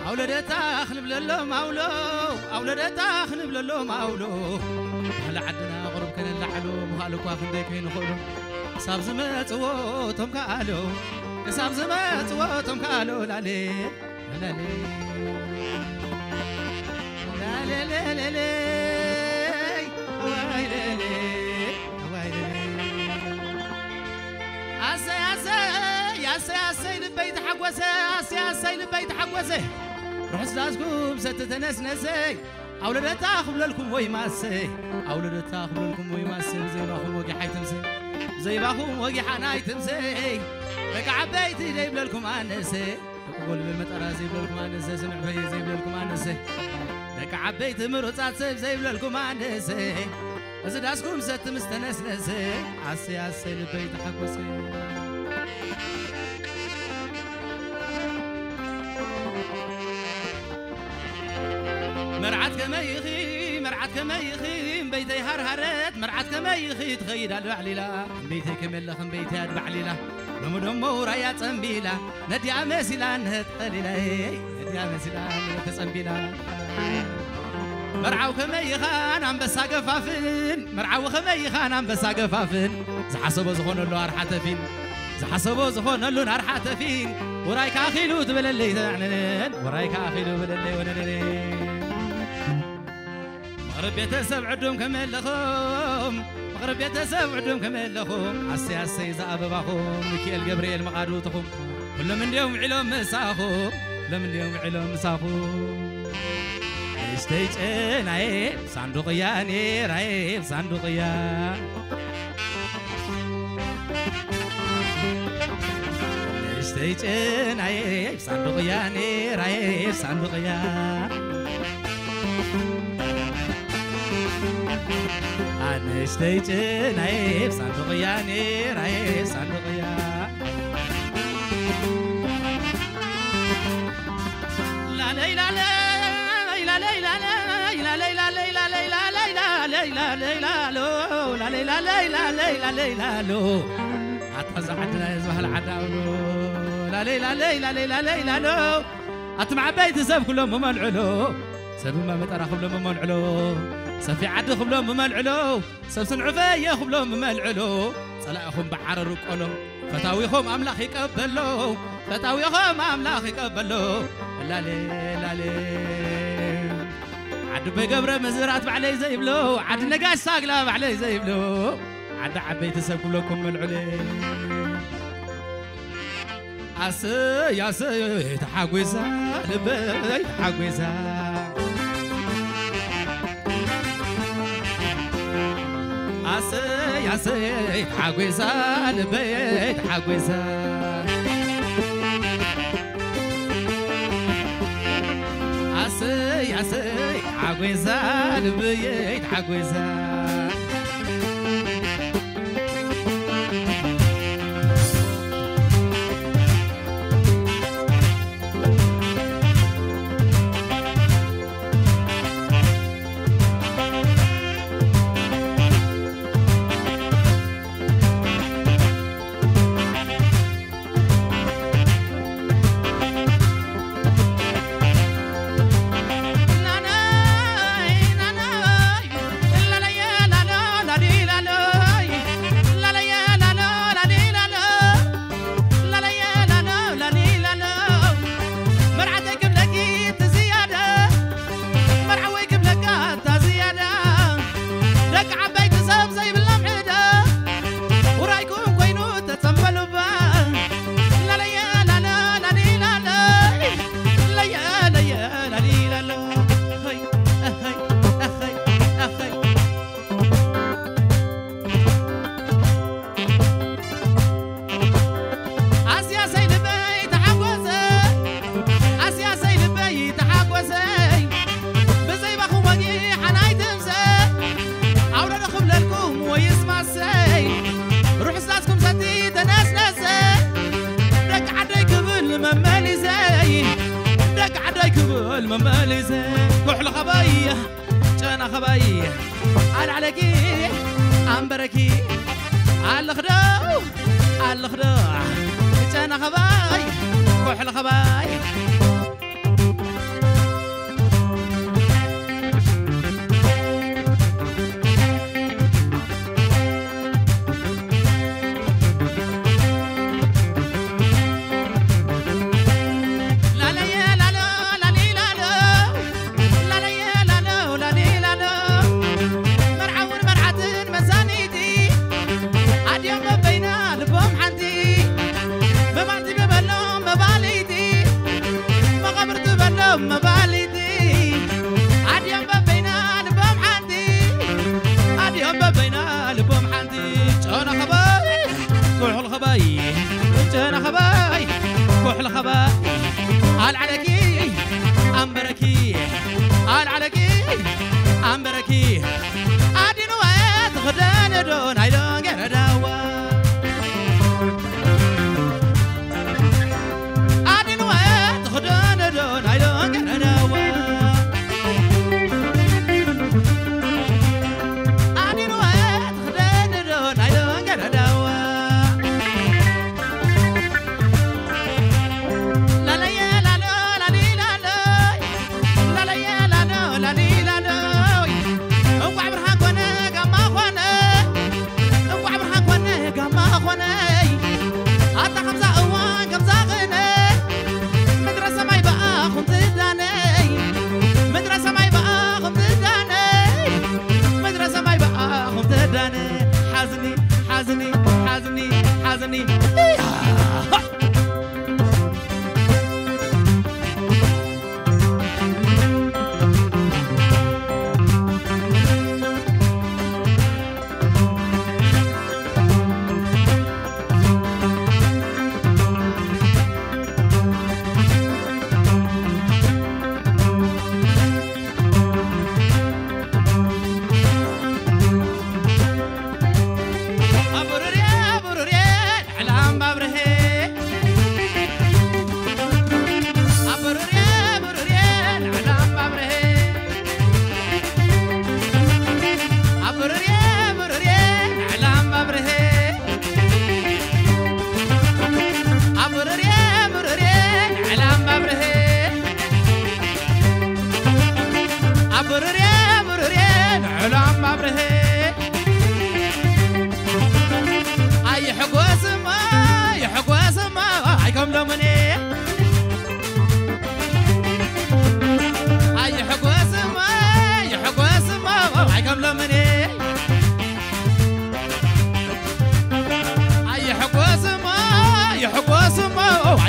أولادتا خنب لله ماولو أولادتا خنب لله ماولو هلا عدنا غرب كان اللعلو مخالك واخن ديكين خلو ساب زمت وتم كالو ساب زمت وتم كالو لالي لالي لالي لالي لالي أسي لبيت حقوسي أسي لبيت حقوسي روح سلاسكم ستتنسنسي أولاد تاخذ لكم وي ماسي أولاد تاخذ لكم وي ماسي زي باخو وقي حي تمسي زي باخو وقي حناي تمسي بك عبيتي جايب لكم أنسي قول بالمطر زي لكم أنسي سمع في زي لكم أنسي بك عبيتي مرصات زي لكم أنسي أزداسكم ستمستنسنسي أسي لبيت حقوسي مرعت كما يخي بيتي هرهرت مرعت كما يخي تخيد البعليلا بيتي كمل خم بيتي البعليلا لمدم ورايا تنبيلا ندي امسيلا نهت قليلا ندي امسيلا تسنبيلا مرعو كما يخان ام بس قفافن مرعو كما يخان ام بس قفافن زحسبو زخون له ارحتفين زحسبو زخون له ارحتفين ورايك اخيلو تبللي تعنن ورايك اخيلو بللي وننن مغرب يتسب عدوم كمل لخوم مغرب يتسب عدوم كمل لخوم عسي زابباخوم ميكيل جبريل مقادوتخوم كل من يوم علوم مساخوم كل من يوم علوم مساخوم اشتيجن عيب صندوقيا نير عيب صندوقيا اشتيجن عيب صندوقيا نير عيب صندوقيا أنشتيجن عيب صندوقيا نير عيب صندوقيا لا لا لا لا لا لا لا لا لا لا لا لا لا لا لو لا لا لا لا لا لا لا لو أتفزعتنا يزوها العداولو لا لا لا لا لا لا لا لو أتمع بيت سب كلهم ممنعلو سب ما متأرخ كلهم ممنعلو سفي عد خبلهم مملعلو سبسن عفاية خبلهم مملعلو صلاحهم بحر رقلو فتاويهم أملاخ يقبلو فتاويهم أملاخ يقبلو لا لي عد بقبر مزرات بعلي زيبلو عد نقاش ساقلا بعلي زيبلو عد عبيت سب كلكم ملعلي يا سي تحقويسا لبي تحقويسا يا حقويسا البيت حقويسا يا حقويسا البيت حقويسا جانا خباي عليكي أمبركي على الخداع جانا خباي كحل خباي جانا خباي كحل خباي قال عليكي أمبركي قال عليكي أمبركي أدين وقت غدان دون I don't get a dawa أدين وقت غدان دون I don't get a dawa أدين وقت غدان دون I don't get a dawa حزني حزني حزني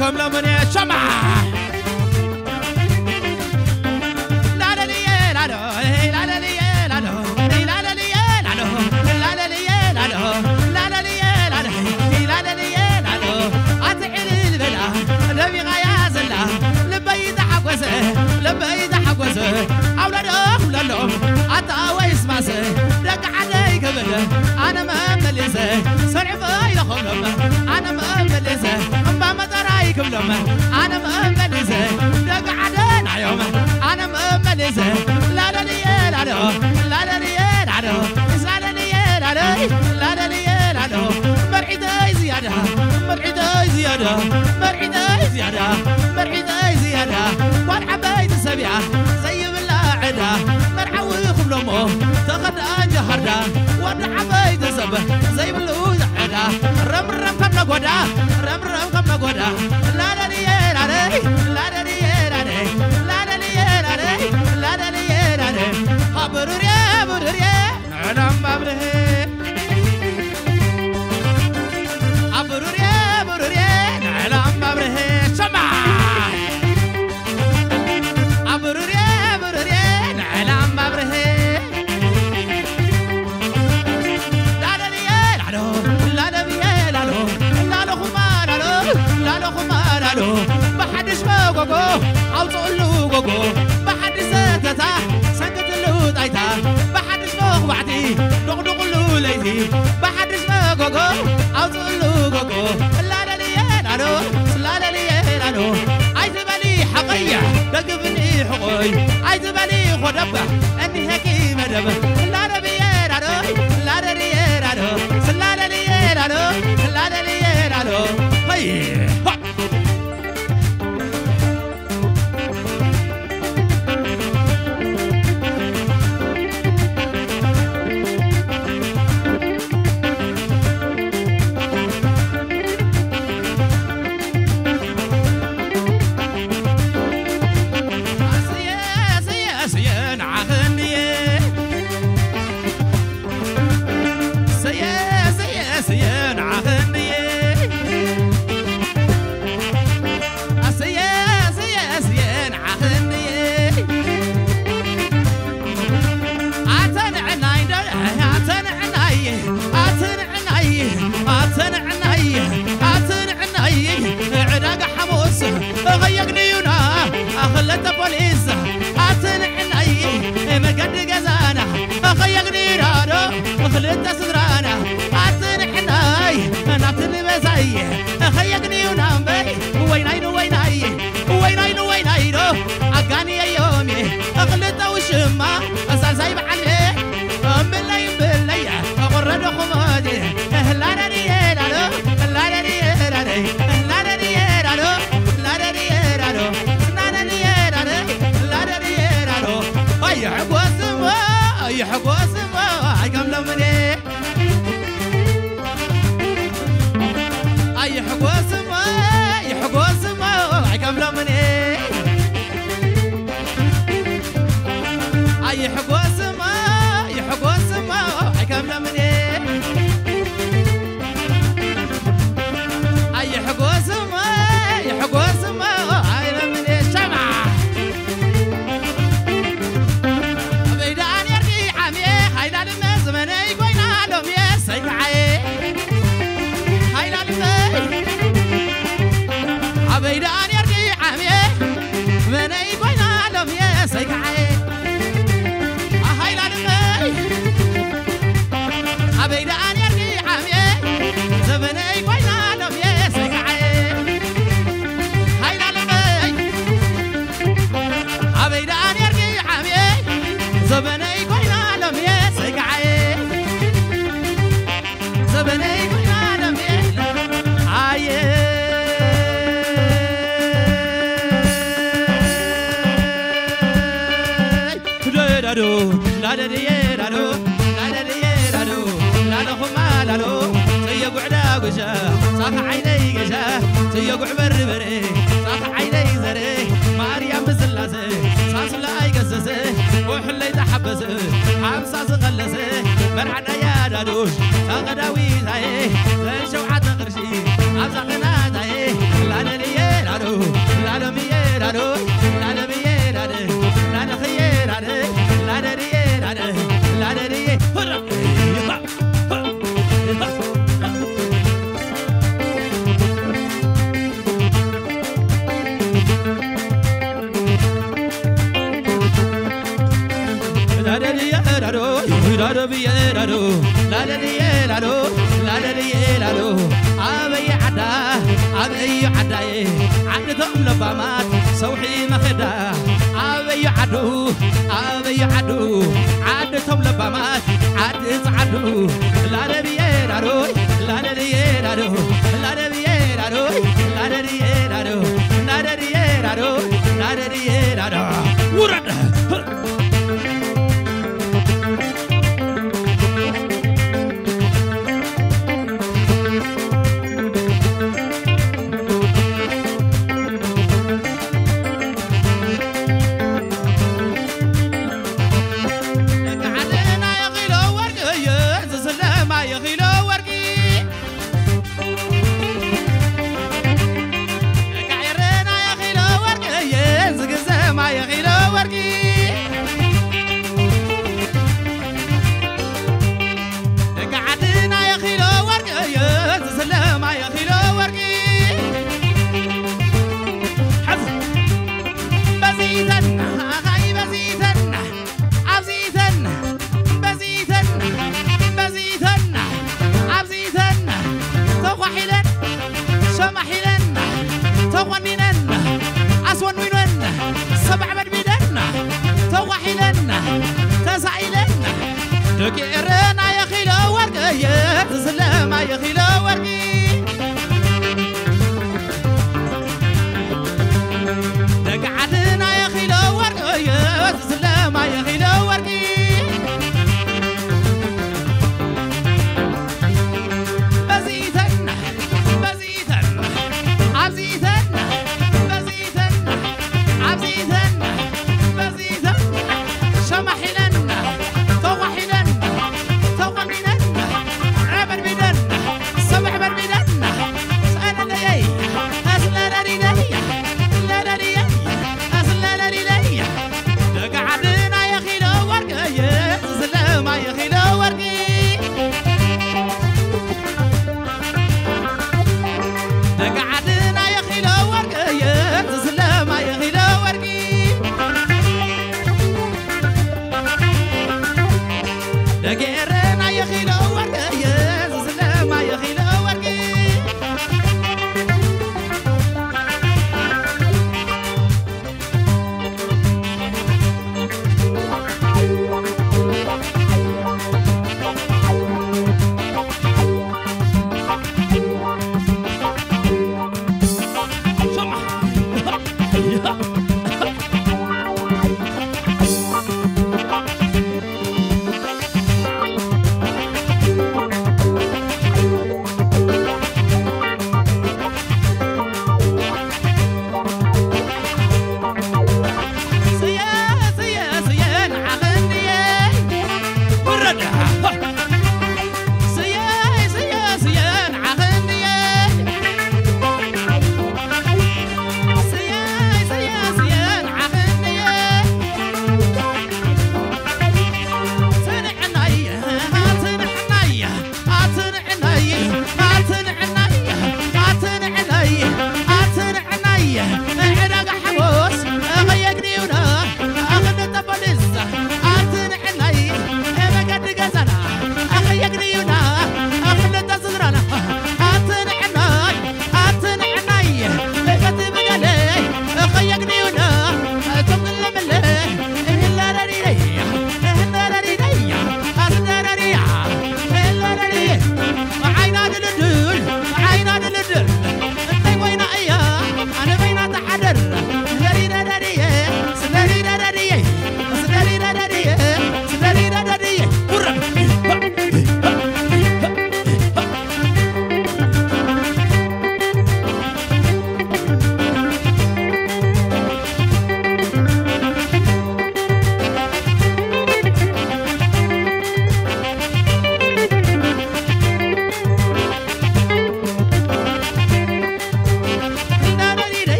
كم لمن شمع لا لا لي لا لا لا لا لي لا لا لا لا لي لا لا لا لا لي لا لا لا لا لي لا لا لا لي لا لا أتعل البلا نبي غياز الله لبيد حقوسه لبيد حقوسه أولادهم لهم أتعوى يسمعسه لك عليك بله أنا ما مليسه سرعي لهم أنا ما مليسه كلهم أنا مأملزة لقعدين عيوم أنا مأملزة لا لا لي لا لا لا لا لي لا لا لا لي لا لا لا لا لي لا لا مرعدة زيادة مرعدة زيادة مرعدة زيادة مرعدة زيادة والعبايد السبيعة زي باللاعدة مرعوي خبلمو تاخد أنجهردا والعبايد السبع زي باللوز عدا رم رم كم نقودا رم رم كم نقودا لا لا لي لا لا لا لا لي لا لا لا لا لي لا لا لا لا لي لا لا أبروريا أبروريا نعلم بابره أبروريا أبروريا نعلم بابره سمع أبروريا أبروريا نعلم بابره لا لا لي لا لا لا لي لا لا لا خمار لا لا خمار بحدش ما جوجو أو تقول له جوجو بحدش سكتة سكت له تايتا بحدش ما وعدي نقول له ليدي بحدش ما جوجو أو تقول له جوجو لا لا لي لا لا لا لي لا عايز بالي حقية دقبني حقي عايز بالي خدبة أني هكيمة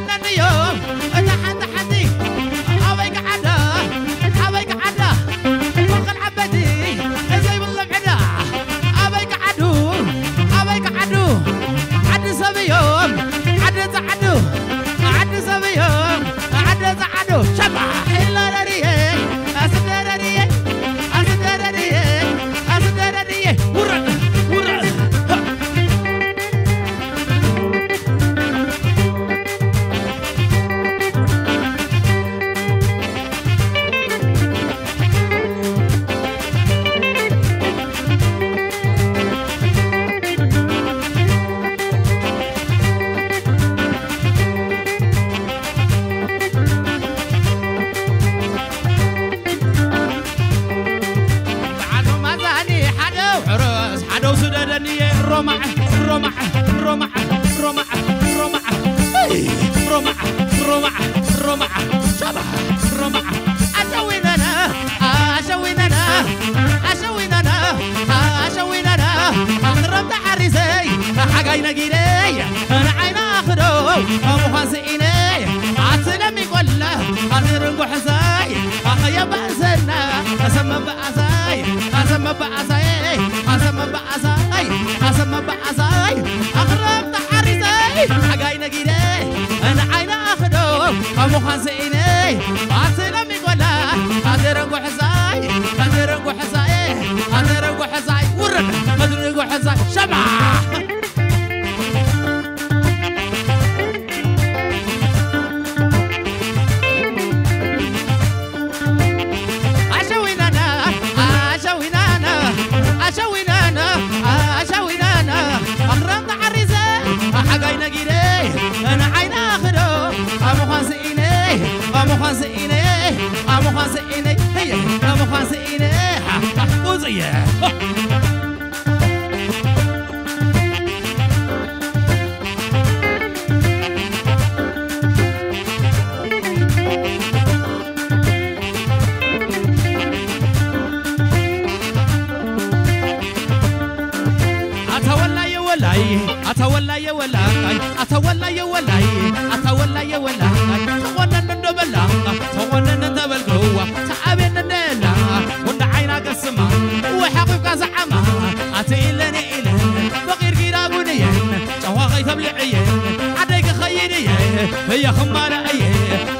نني يوم أنا حد حدي أبيك عدا أبيك عدا فوق العبدي زي بالله بعدا أبيك عدو أبيك عدو عد سبي يوم عد زعدو عد سبي يوم عد زعدو شبع إلا رريه أسد رريه أسد رريه أسد رريه ورد ورد رمع رمع رمع رمع رمع رمع رمع رمع شبح رمع أشويننا أشويننا أشويننا أشويننا أخرب تحرسي حقاينا جيني أنا عين أخدو مخاسئيني عسلمي كله أخرنقو حساي أخيا بأسنا أسمى بأساي أسمى بأساي أسمى بأساي أسمى بأساي أخرب تحرسي حقاينا جيني أنا عين أخدو مخاسئيني عسلمي كله أخرنقو حساي أخرنقو حساي أخرنقو حساي ورد أخرنقو حساي شمع مخاسئيني هي مخاسئيني وزيه أتولى يا ولاي أتولى يا ولاي أتولى يا ولاي تقولنا ندبلا تقولنا ندبل جوا تعبنا نلا ونعينا قسمة وحقك زعمة أتيلني إله فقير كيرا بنيه جواغي تبلعيه عديك خيريه هي خمارة أيه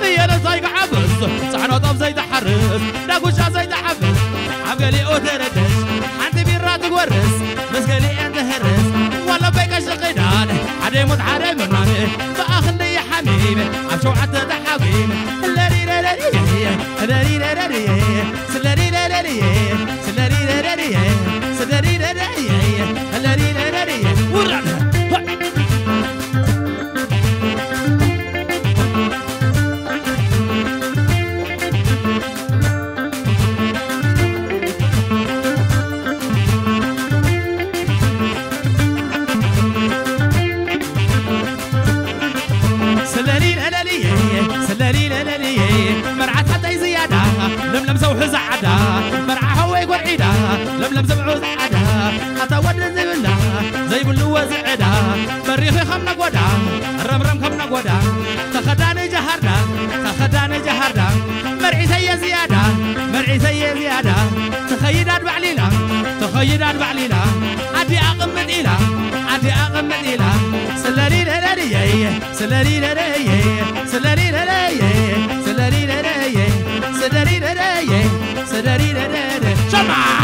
هي لزايق عبس سعنا طب زي تحرس ناقوشا زي تحبس عبقلي أوتردش عندي بيرات ورس بس قلي أنت هرس والله بيك شقيدان عدي متعري مناني فأخني يا حبيبي عبشو عدد حبيبي لري لري لري لري سلري لري سلري لري سلري لري لري لري ورد مرعت حتى زيادة لملم سوح زعادة مرعى هو يقول عيدة لملم سوح زعادة حتى ود زي بالله زي بلو زعادة بريخي خمنا قودا رمرم خمنا قودا تخداني جهردا تخداني جهردا مرعي سي زيادة مرعي سي زيادة تخيدات بعليلة تخيدات بعليلة عدي أقمت إله عدي أقمت إله سلري لري سلري لري سلري لري سلري لري سلري لري سلري لري شمع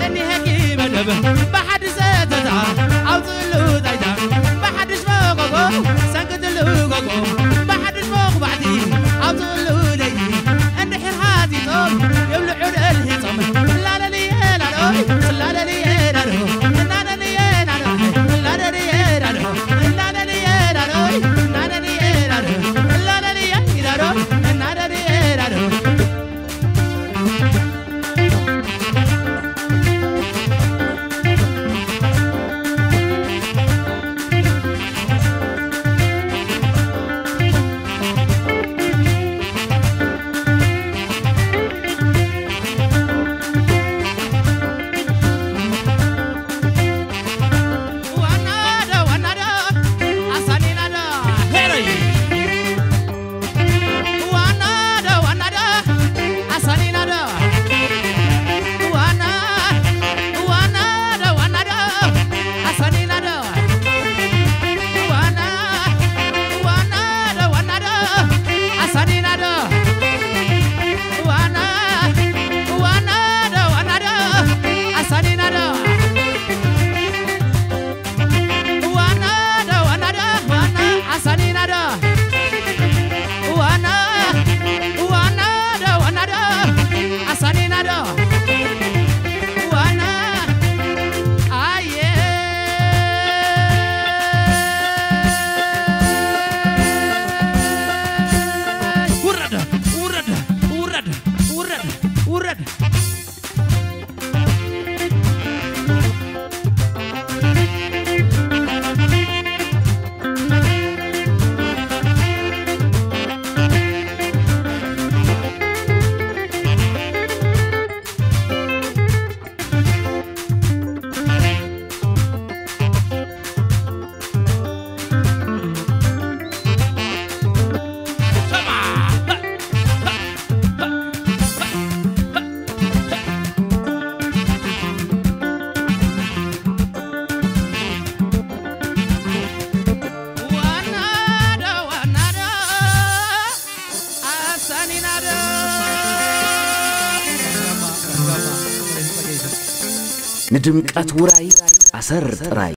اني هكي مدبه بحد زادتها عوضلو دايدا بحد شفوقو سنكتلو قوقو بحد شفوق بعدي عوضلو دايدي اني حرهاتي طوم يبلعون الهيطم لا لا لي لا لا لا لي لا لا لي لا لا لي لا لا لي لا لا لي لا لا لي لا لي ندمك أتوراي أسر تراي